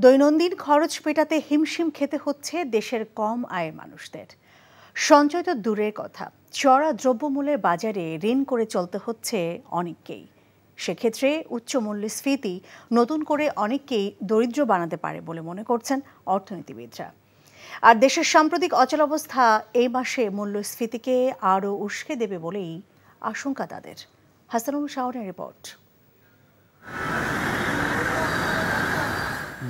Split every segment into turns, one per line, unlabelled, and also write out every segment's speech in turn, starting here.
দৈনন্দিন খরচ মেটাতে হিমশিম খেতে হচ্ছে দেশের কম আয়ের মানুষদের। সঞ্চয় তো দূরের কথা, চড়া দ্রব্যমূল্যের বাজারে ঋণ করে চলতে হচ্ছে অনেককেই। সেক্ষেত্রে উচ্চ মূল্যস্ফীতি নতুন করে অনেককেই দরিদ্র বানাতে পারে বলে মনে করছেন অর্থনীতিবিদরা। আর দেশের সাম্প্রতিক অচলাবস্থা এই মাসে মূল্যস্ফীতিকে আরও উস্কে দেবে বলেই আশঙ্কা তাদের। হাসানুল শাওনের রিপোর্ট।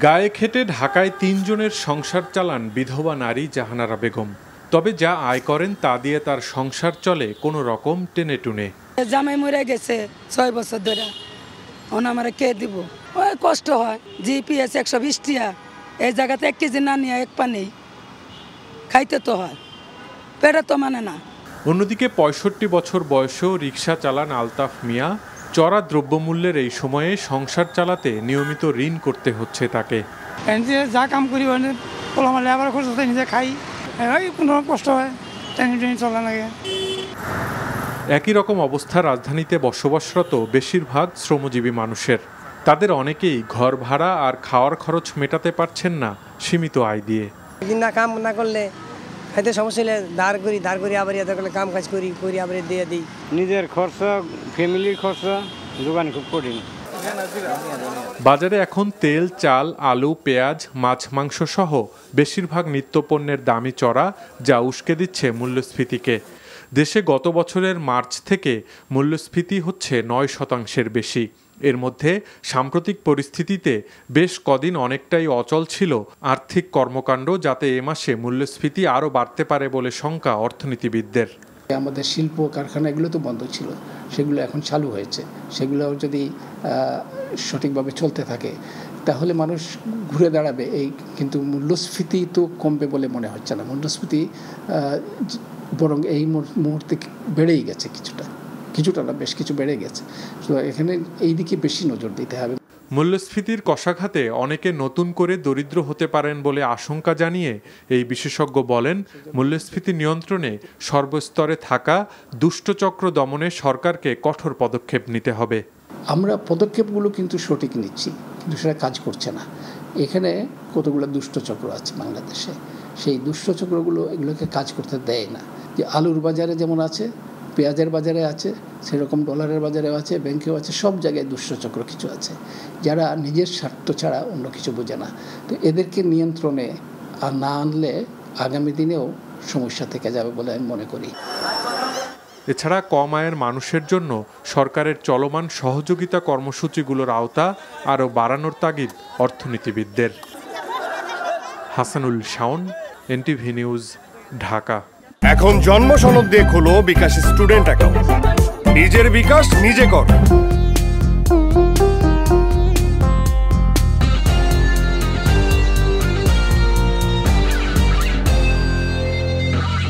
গায়ে খেটে ঢাকায় ৩ জনের সংসার চালান বিধবা নারী জাহানারা বেগম। তবে যা আয় করেন তা দিয়ে তার সংসার চলে কোনো রকম টেনে টুনে।
জামাই মরে গেছে ৬ বছর ধরে, আমারে কে দিব? ওই কষ্ট হয়। জিপিএস ১২০ টাকা, এই জায়গাতে ১ কেজি না নিয়ে এক পা নেই, খাইতে তো হয়, পেটে তো মানে না।
অন্যদিকে ৬৫ বছর বয়সেও রিকশা চালান আলতাফ মিয়া। চড়া দ্রব্যমূল্যের এই সময়ে সংসার চালাতে নিয়মিত ঋণ করতে হচ্ছে তাকে।
যা কাম করি লেবার খরচ নিজে খাই, কোনো কষ্ট হয়, চলা লাগে।
একই রকম অবস্থা রাজধানীতে বসবাসরত বেশিরভাগ শ্রমজীবী মানুষের। তাদের অনেকেই ঘর ভাড়া আর খাওয়ার খরচ মেটাতে পারছেন না সীমিত আয় দিয়ে।
না কাম না করলে খাইতে সমস্যা হলে ধার করি আবার করলে কাম কাজ করি আবার দিয়ে দিই।
নিজের খরচ, ফ্যামিলির খরচ যোগান খুব কঠিন।
বাজারে এখন তেল, চাল, আলু, পেঁয়াজ, মাছ, মাংস সহ বেশিরভাগ নিত্যপণ্যের দামই চড়া, যা উস্কে দিচ্ছে মূল্যস্ফীতিকে। দেশে গত বছরের মার্চ থেকে মূল্যস্ফীতি হচ্ছে ৯% বেশি। এর মধ্যে সাম্প্রতিক পরিস্থিতিতে বেশ কদিন অনেকটাই অচল ছিল আর্থিক কর্মকাণ্ড, যাতে এ মাসে মূল্যস্ফীতি আরও বাড়তে পারে বলে শঙ্কা অর্থনীতিবিদদের।
আমাদের শিল্প কারখানা এগুলো তো বন্ধ ছিল, সেগুলো এখন চালু হয়েছে। সেগুলো যদি সঠিকভাবে চলতে থাকে তাহলে মানুষ ঘুরে দাঁড়াবে। কিন্তু মূল্যস্ফীতি তো কমবে বলে মনে হচ্ছে না। মূল্যস্ফীতি বরং এই মুহূর্তে বেড়েই গেছে, কিছুটা না, বেশ কিছু বেড়ে গেছে। তো এখানে এই দিকে বেশি নজর দিতে হবে।
মূল্যস্ফীতির কষাঘাতে অনেকে নতুন করে দরিদ্র হতে পারেন বলে আশঙ্কা জানিয়ে এই বিশেষজ্ঞ বলেন, মূল্যস্ফীতি নিয়ন্ত্রণে সর্বস্তরে থাকা দুষ্টচক্র দমনে সরকারকে কঠোর পদক্ষেপ নিতে হবে।
আমরা পদক্ষেপগুলো কিন্তু সঠিক নিচ্ছি, কিন্তু সেটা কাজ করছে না। এখানে কতগুলো দুষ্টচক্র আছে বাংলাদেশে, সেই দুষ্টচক্রগুলো এগুলোকে কাজ করতে দেয় না। যে আলুর বাজারে যেমন আছে, পেঁয়াজের বাজারে আছে, সেরকম ডলারের বাজারেও আছে, ব্যাংকেও আছে, সব জায়গায় দুষ্টচক্র কিছু আছে যারা নিজের স্বার্থ ছাড়া অন্য কিছু বোঝে না। তো এদেরকে নিয়ন্ত্রণে আর না আনলে আগামী দিনেও সমস্যা থেকে যাবে বলে আমি মনে করি।
এছাড়া কম আয়ের মানুষের জন্য সরকারের চলমান সহযোগিতা কর্মসূচিগুলোর আওতা আরও বাড়ানোর তাগিদ অর্থনীতিবিদদের। Hasanul Shaon, NTV news, Dhaka.
এখন জন্ম সনদ দিয়ে খোলো বিকাশ স্টুডেন্ট অ্যাকাউন্ট। নিজের বিকাশ নিজে কর।